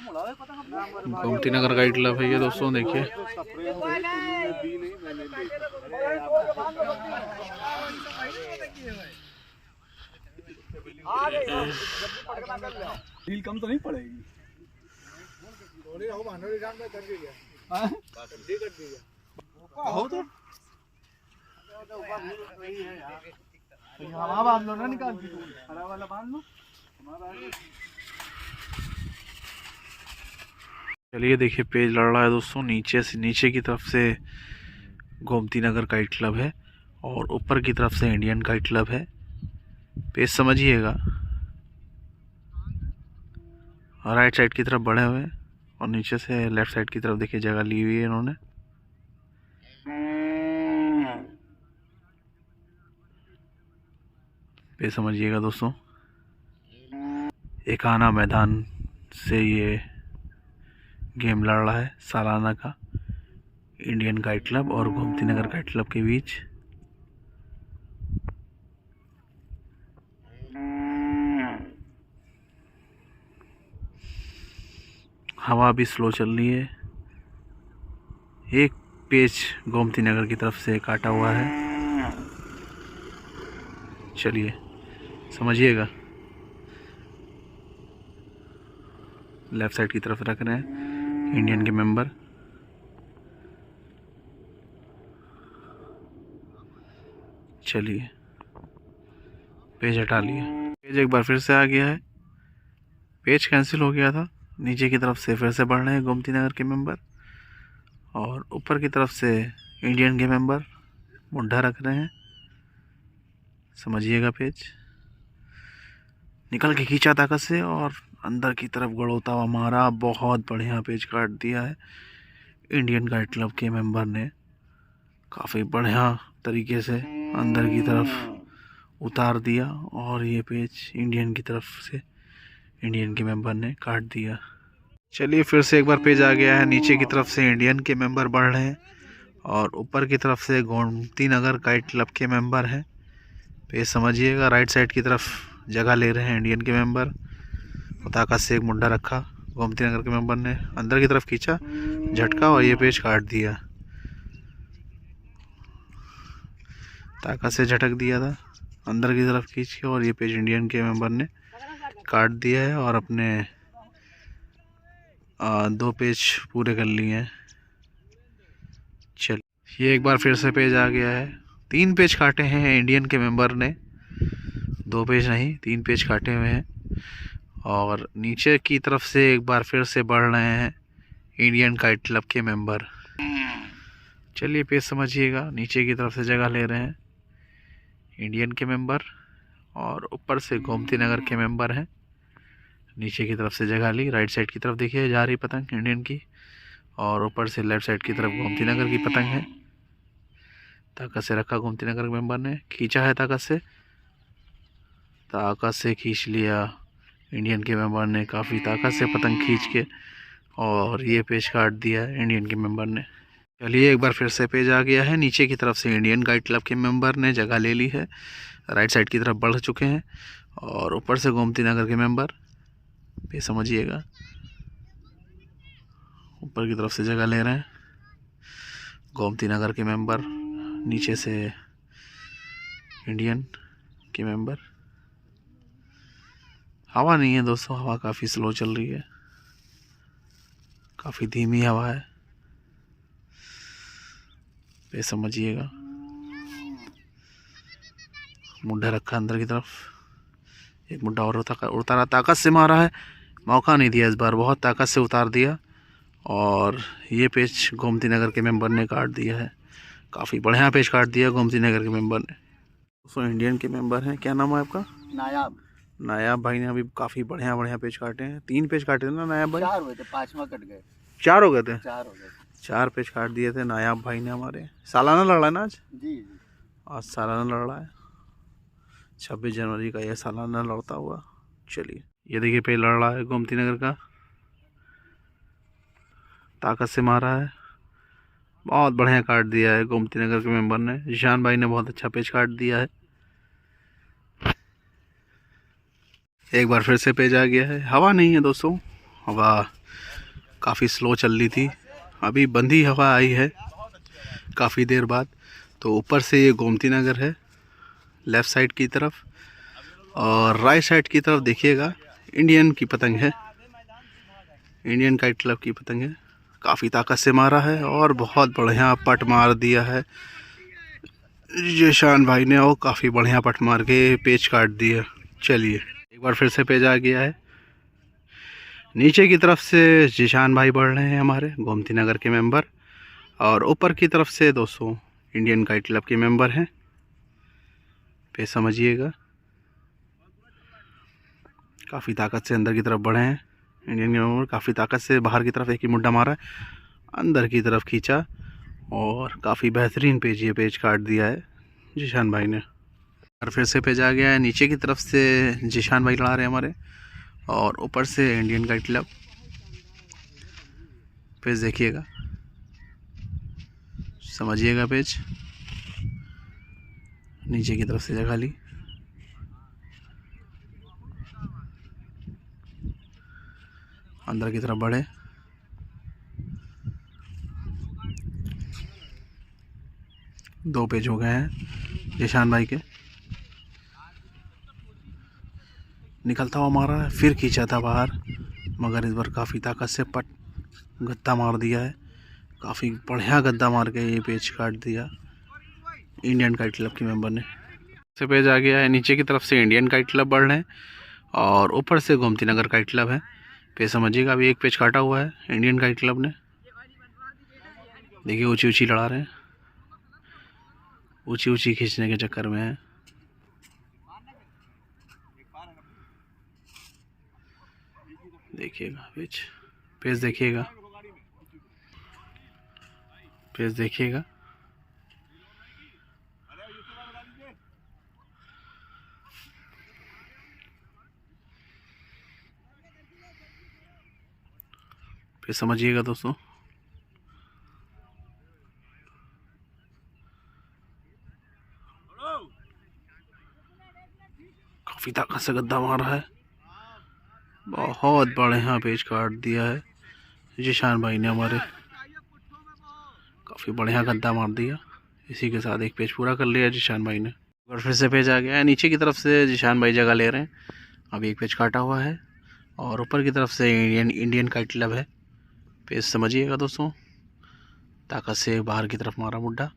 गोमती नगर का क्लब है ये दोस्तों, देखिए। डील कम तो नहीं पड़ेगी। हवा बांध लो ना, निकाल के हरा वाला बांध लो। चलिए देखिए, पेज लड़ रहा है दोस्तों। नीचे से, नीचे की तरफ से गोमती नगर काइट क्लब है और ऊपर की तरफ से इंडियन काइट क्लब है। पेज समझिएगा, राइट साइड की तरफ बढ़े हुए और नीचे से लेफ्ट साइड की तरफ देखिए जगह ली हुई है इन्होंने। पेज समझिएगा दोस्तों। एकाना मैदान से ये गेम लड़ रहा है सालाना का, इंडियन काइट क्लब और गोमती नगर काइट क्लब के बीच। हवा भी स्लो चल रही है। एक पेज गोमती नगर की तरफ से काटा हुआ है। चलिए समझिएगा, लेफ्ट साइड की तरफ रख रहे हैं इंडियन के मेंबर। चलिए पेज हटा लिए। पेज एक बार फिर से आ गया है, पेज कैंसिल हो गया था। नीचे की तरफ से फिर से बढ़ रहे हैं गोमती नगर के मेंबर और ऊपर की तरफ से इंडियन के मेंबर मुड्ढा रख रहे हैं। समझिएगा, पेज निकल के खींचा ताकत से और अंदर की तरफ गड़ोता हुआ मारा। बहुत बढ़िया पेज काट दिया है इंडियन काइट क्लब के मेंबर ने। काफ़ी बढ़िया तरीके से अंदर की तरफ उतार दिया और ये पेज इंडियन की तरफ से इंडियन के मेंबर ने काट दिया। चलिए फिर से एक बार पेज आ गया है। नीचे की तरफ से इंडियन के मेंबर बढ़ रहे हैं और ऊपर की तरफ से गोमती नगर काइट क्लब के मेंबर हैं। पेज समझिएगा, राइट साइड की तरफ जगह ले रहे हैं इंडियन के मेंबर। ताकत से एक मुंडा रखा गोमती नगर के मेंबर ने, अंदर की तरफ खींचा, झटका और ये पेज काट दिया। ताकत से झटक दिया था, अंदर की तरफ खींच के, और ये पेज इंडियन के मेंबर ने काट दिया है और अपने 2 पेज पूरे कर लिए हैं। चल, ये एक बार फिर से पेज आ गया है। 3 पेज काटे हैं इंडियन के मेंबर ने, 2 पेज नहीं 3 पेज काटे हुए हैं। और नीचे की तरफ से एक बार फिर से बढ़ रहे हैं इंडियन काइट क्लब के मेंबर। चलिए पेज समझिएगा, नीचे की तरफ से जगह ले रहे हैं इंडियन के मेंबर और ऊपर से गोमती नगर के मेंबर हैं। नीचे की तरफ से जगह ली, राइट साइड की तरफ देखिए जा रही पतंग इंडियन की और ऊपर से लेफ्ट साइड की तरफ गोमती नगर की पतंग है। ताकत से रखा गोमती नगर के मेंबर ने, खींचा है ताकत से खींच लिया इंडियन के मेंबर ने। काफ़ी ताकत से पतंग खींच के और ये पेज काट दिया इंडियन के मेंबर ने। चलिए एक बार फिर से पेज आ गया है। नीचे की तरफ से इंडियन काइट क्लब के मेंबर ने जगह ले ली है, राइट साइड की तरफ बढ़ चुके हैं और ऊपर से गोमती नगर के मेंबर। पेज समझिएगा, ऊपर की तरफ से जगह ले रहे हैं गोमती नगर के मेंबर, नीचे से इंडियन के मेंबर। हवा नहीं है दोस्तों, हवा काफ़ी स्लो चल रही है, काफ़ी धीमी हवा है। पे समझिएगा, मुड्ढा रखा अंदर की तरफ, एक मुड्ढा और उतारा, ताकत से मारा है, मौका नहीं दिया इस बार, बहुत ताकत से उतार दिया और ये पेज गोमती नगर के मेंबर ने काट दिया है। काफ़ी बढ़िया पेज काट दिया गोमती नगर के मेंबर ने। दोस्तों इंडियन के मेंबर हैं, क्या नाम है आपका? नायाब भाई ने अभी काफ़ी बढ़िया पेज काटे हैं। 3 पेज काटे थे ना नायाब भाई? 4 हुए थे, 5वां कट गए। 4 हो गए थे? 4 हो गए। 4 पेज काट दिए थे नायाब भाई ने हमारे। सालाना लड़ रहा है ना आज? जी। आज सालाना लड़ रहा है, 26 जनवरी का यह सालाना लड़ता हुआ। चलिए ये देखिए पेज लड़ रहा है गोमती नगर का, ताकत से मारा है, बहुत बढ़िया काट दिया है गोमती नगर के मेंबर ने। जिशान भाई ने बहुत अच्छा पेज काट दिया है। एक बार फिर से पेज आ गया है। हवा नहीं है दोस्तों, हवा काफ़ी स्लो चल रही थी, अभी बंदी हवा आई है काफ़ी देर बाद। तो ऊपर से ये गोमती नगर है लेफ़्ट साइड की तरफ, और राइट साइड की तरफ देखिएगा इंडियन की पतंग है, इंडियन काइट क्लब की पतंग है। काफ़ी ताकत से मारा है और बहुत बढ़िया पट मार दिया है जीशान भाई ने, और काफ़ी बढ़िया पट मार के पेच काट दिया। चलिए एक बार फिर से पेज आ गया है। नीचे की तरफ से जीशान भाई बढ़ रहे हैं हमारे गोमती नगर के मेंबर, और ऊपर की तरफ से दोस्तों इंडियन काइट क्लब के मेंबर हैं। पे समझिएगा काफ़ी ताकत से अंदर की तरफ बढ़े हैं इंडियन के मेंबर, काफ़ी ताकत से बाहर की तरफ एक ही मुड्ढा मारा है, अंदर की तरफ खींचा और काफ़ी बेहतरीन पेज ये पेज काट दिया है जीशान भाई ने। और फिर से पेज आ गया है। नीचे की तरफ से जीशान भाई लड़ा रहे हैं हमारे, और ऊपर से इंडियन काइट क्लब। पेज देखिएगा, समझिएगा पेज। नीचे की तरफ से जगह ली, अंदर की तरफ बढ़े, दो पेज हो गए हैं जीशान भाई के। निकलता हुआ मारा है, फिर खींचा था बाहर, मगर इस बार काफ़ी ताकत से पट गद्दा मार दिया है, काफ़ी बढ़िया गद्दा मार के ये पेज काट दिया इंडियन काइट क्लब के मेंबर ने। से पेज आ गया है। नीचे की तरफ से इंडियन काइट क्लब बढ़ रहे हैं, और ऊपर से गोमती नगर काइट क्लब है। पेज समझिएगा, अभी एक पेज काटा हुआ है इंडियन काइट क्लब ने। देखिए ऊंची ऊंची लड़ा रहे हैं, ऊंची ऊंची खींचने के चक्कर में है। देखिएगा पेज, पेज देखिएगा, पेज देखिएगा। पेज समझिएगा दोस्तों, काफ़ी ताकत से गद्दा मारा है, बहुत बढ़िया पेज काट दिया है जीशान भाई ने हमारे, काफ़ी बढ़िया गद्दा मार दिया। इसी के साथ एक पेज पूरा कर लिया जीशान भाई ने। और फिर से पेज आ गया है। नीचे की तरफ से जीशान भाई जगह ले रहे हैं, अभी एक पेज काटा हुआ है, और ऊपर की तरफ से इंडियन काइट क्लब है। पेज समझिएगा दोस्तों, ताकत से बाहर की तरफ मारा मुड्ढा,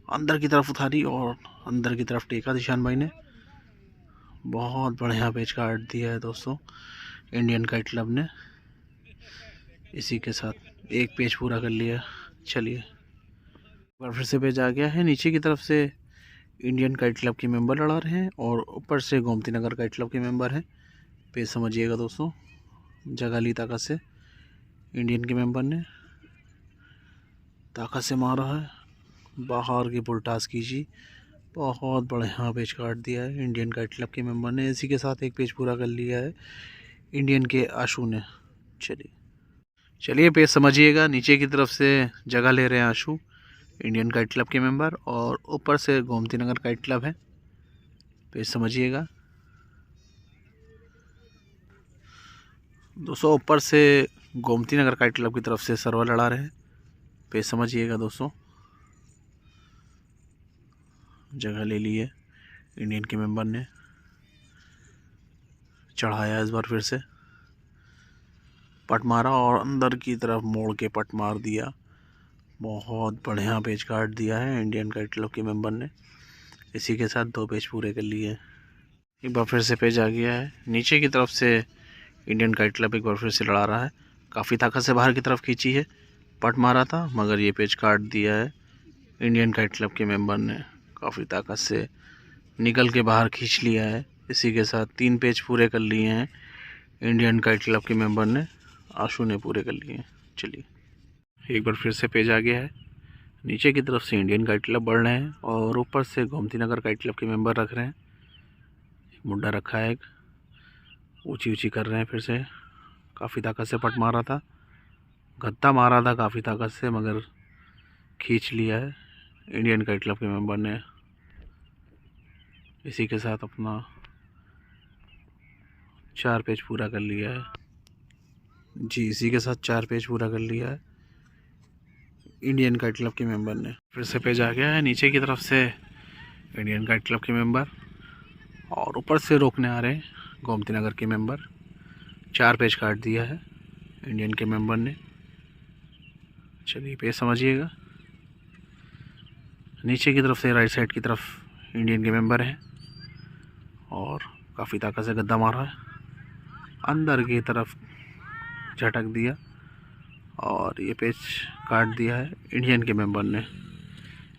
अंदर की तरफ उतारी और अंदर की तरफ टेका जीशान भाई ने। बहुत बढ़िया पेज काट दिया है दोस्तों इंडियन काइट क्लब ने। इसी के साथ एक पेज पूरा कर लिया। चलिए एक बार फिर से पेज आ गया है। नीचे की तरफ से इंडियन काइट क्लब के मेंबर लड़ा रहे हैं, और ऊपर से गोमती नगर काइट क्लब के मेंबर हैं। पेज समझिएगा दोस्तों, जगह ली ताकत से इंडियन के मेंबर ने, ताकत से मारा है, बाहर की पुलटास कीजिए, बहुत बढ़िया पेज काट दिया है इंडियन काइट क्लब के मेंबर ने। इसी के साथ एक पेज पूरा कर लिया है इंडियन के आशू ने। चलिए पेज समझिएगा, नीचे की तरफ से जगह ले रहे हैं आशू इंडियन काइट क्लब के मेंबर, और ऊपर से गोमती नगर काइट क्लब है। पेज समझिएगा दोस्तों, ऊपर से गोमती नगर काइट क्लब की तरफ से सर्वर लड़ा रहे हैं। पेज समझिएगा दोस्तों, जगह ले ली है इंडियन के मेंबर ने, चढ़ाया इस बार फिर से पट मारा और अंदर की तरफ मोड़ के पट मार दिया। बहुत बढ़िया पेज काट दिया है इंडियन काइट क्लब के मेंबर ने। इसी के साथ दो पेज पूरे कर लिए। एक बार फिर से पेज आ गया है। नीचे की तरफ से इंडियन काइट क्लब एक बार फिर से लड़ा रहा है, काफ़ी ताकत से बाहर की तरफ खींची है, पट मारा था, मगर ये पेज काट दिया है इंडियन काइट क्लब के मेंबर ने। काफ़ी ताकत से निकल के बाहर खींच लिया है। इसी के साथ तीन पेज पूरे कर लिए हैं इंडियन काइट क्लब के मेंबर ने, आशू ने पूरे कर लिए हैं। चलिए एक बार फिर से पेज आ गया है। नीचे की तरफ से इंडियन काइट क्लब बढ़ रहे हैं, और ऊपर से गोमती नगर काइट क्लब के मेंबर रख रहे हैं। मुड्ढा रखा है, एक ऊंची ऊंची कर रहे हैं फिर से, काफ़ी ताकत से पट मारा था, गद्दा मारा था काफ़ी ताकत से, मगर खींच लिया है इंडियन काइट क्लब के मेंबर ने। इसी के साथ अपना 4 पेज पूरा कर लिया है। जी, इसी के साथ 4 पेज पूरा कर लिया है इंडियन काइट क्लब के मेंबर ने। फिर से पेज आ गया है नीचे की तरफ से इंडियन काइट क्लब के मेंबर, और ऊपर से रोकने आ रहे हैं गोमती नगर के मेंबर। 4 पेज काट दिया है इंडियन के मेंबर ने। चलिए पेज समझिएगा। नीचे की तरफ से राइट साइड की तरफ इंडियन के मेंबर हैं और काफ़ी ताकत से गद्दा मारा है, अंदर की तरफ झटक दिया और ये पेज काट दिया है इंडियन के मेंबर ने।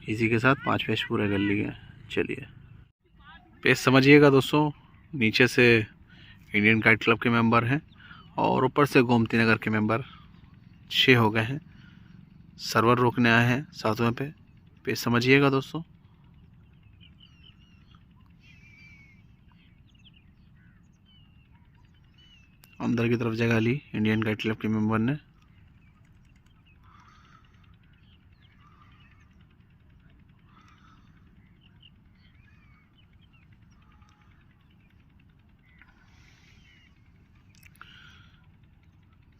इसी के साथ 5 पेज पूरे कर लिए हैं। चलिए पेज समझिएगा दोस्तों। नीचे से इंडियन काइट क्लब के मेंबर हैं और ऊपर से गोमती नगर के मेंबर 6 हो गए हैं। सर्वर रोकने आए हैं 7वें पे। पेज समझिएगा दोस्तों। अंदर की तरफ जगह ली इंडियन काइट क्लब के मेंबर ने।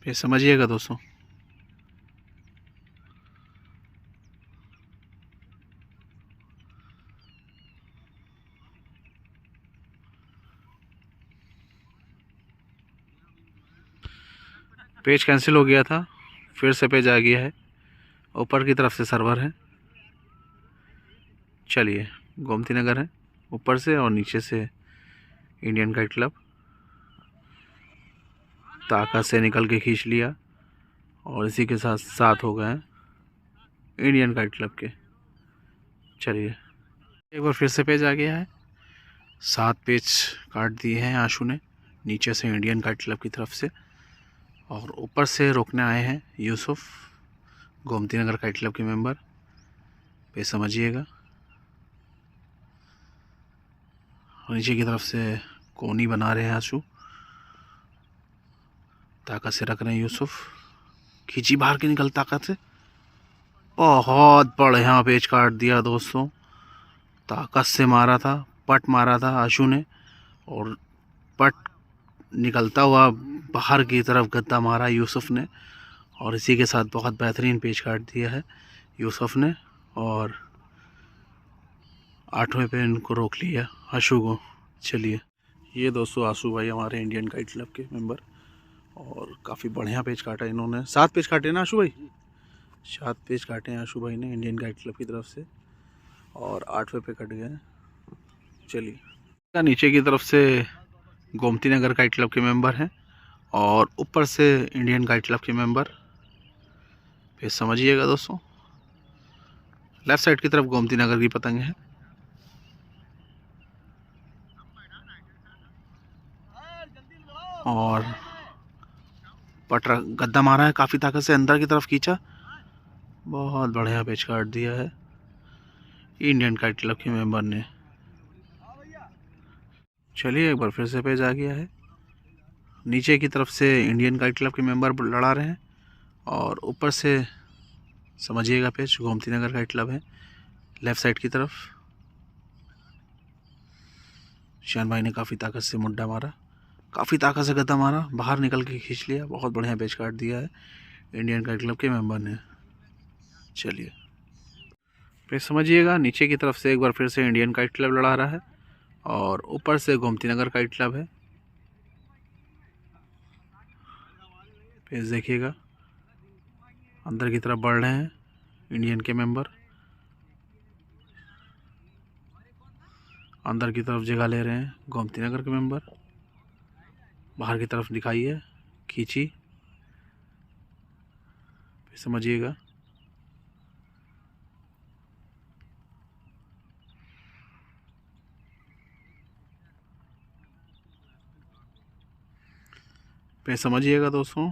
पेज समझिएगा दोस्तों। पेज कैंसिल हो गया था, फिर से पेज आ गया है। ऊपर की तरफ से सर्वर है। चलिए गोमती नगर है ऊपर से और नीचे से इंडियन काइट क्लब। ताकत से निकल के खींच लिया और इसी के साथ 7 हो गए हैं इंडियन काइट क्लब के। चलिए एक बार फिर से पेज आ गया है। 7 पेज काट दिए हैं आशु ने नीचे से इंडियन काइट क्लब की तरफ से, और ऊपर से रोकने आए हैं यूसुफ गोमती नगर काइट क्लब के मेंबर। पेज समझिएगा। नीचे की तरफ से कोनी बना रहे हैं आशु, ताकत से रख रहे हैं यूसुफ। खींची बाहर के निकल ताकत से। बहुत बढ़िया पेज काट दिया दोस्तों। ताकत से मारा था, पट मारा था आशु ने और पट निकलता हुआ बाहर की तरफ गद्दा मारा यूसुफ ने, और इसी के साथ बहुत बेहतरीन पेज काट दिया है यूसुफ ने और 8वें पे इनको रोक लिया आशु को। चलिए ये दोस्तों आशु भाई हमारे इंडियन काइट क्लब के मेंबर, और काफ़ी बढ़िया पेज काटा इन्होंने। 7 पेज काटे ना आशु भाई? 7 पेज काटे हैं आशु भाई ने इंडियन काइट क्लब की तरफ से और 8वें पे कट गए। चलिए नीचे की तरफ से गोमती नगर काइट क्लब के मेंबर हैं और ऊपर से इंडियन काइट क्लब के मेंबर। पेज समझिएगा दोस्तों। लेफ्ट साइड की तरफ गोमती नगर की पतंग है। और पटरा गद्दा मारा है काफ़ी ताकत से, अंदर की तरफ खींचा। बहुत बढ़िया पेज काट दिया है इंडियन काइट क्लब के मेंबर ने। चलिए एक बार फिर से पेज आ गया है। नीचे की तरफ से इंडियन काइट क्लब के मेंबर लड़ा रहे हैं और ऊपर से समझिएगा page Gomti Nagar kite club है लेफ़्ट साइड की तरफ। शान भाई ने काफ़ी ताकत से मुड्डा मारा, काफ़ी ताकत से गद्दा मारा, बाहर निकल के खींच लिया। बहुत बढ़िया पेज काट दिया है इंडियन काइट क्लब के मेंबर ने। चलिए पेज समझिएगा। नीचे की तरफ से एक बार फिर से इंडियन काइट क्लब लड़ा रहा है और ऊपर से गोमती नगर काइट क्लब है। पेज देखिएगा। अंदर की तरफ बढ़ रहे हैं इंडियन के मेंबर, अंदर की तरफ जगह ले रहे हैं गोमती नगर के मेंबर। बाहर की तरफ दिखाई है खींची। समझिएगा। पे समझिएगा दोस्तों।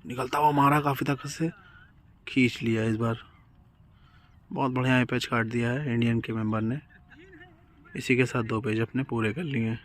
निकलता हुआ मारा काफ़ी ताकत से, खींच लिया इस बार। बहुत बढ़िया पेज काट दिया है इंडियन के मेंबर ने। इसी के साथ 2 पेज अपने पूरे कर लिए हैं।